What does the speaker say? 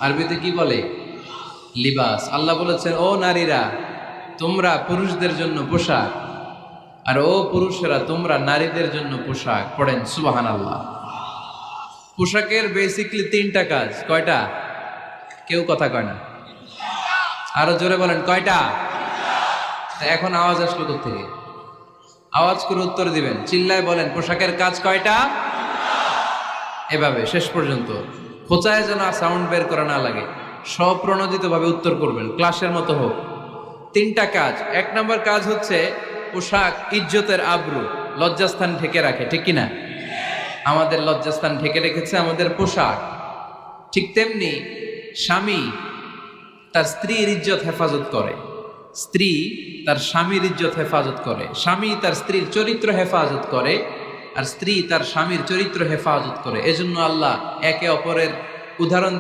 আরবিতে কি বলে? লিবাস। আল্লাহ বলেছেন, ও নারীরা তোমরা পুরুষদের জন্য পোশাক, আর ও পুরুষেরা তোমরা নারীদের জন্য পোশাক। পড়েন সুবহানাল্লাহ। পোশাকের বেসিকলি তিনটা কাজ। কয়টা? কেউ কথা কয় না, আরো জোরে বলেন কয়টা? এখন আওয়াজ আসলো থেকে? আওয়াজ করে উত্তর দিবেন, চিল্লায় বলেন পোশাকের কাজ কয়টা? এভাবে শেষ পর্যন্ত খোঁচায় যেন সাউন্ড বের করা না লাগে, স্বপ্রণোদিত ভাবে উত্তর করবেন, ক্লাসের মতো হোক। তিনটা কাজ। এক নম্বর কাজ হচ্ছে পোশাক ইজ্জতের আবরু, লজ্জাস্থান ঢেকে রাখে, ঠিক কিনা? আমাদের লজ্জাস্থান ঢেকে রেখেছে আমাদের পোশাক। ঠিক তেমনি স্বামী তার স্ত্রীর ইজ্জত হেফাজত করে, স্ত্রী তার স্বামীর ইজ্জত হেফাজত করে, স্বামী তার স্ত্রীর চরিত্র হেফাজত করে, আর স্ত্রী তার স্বামীর চরিত্র হেফাজত করে। এজন্য আল্লাহ একে অপরের উদাহরণ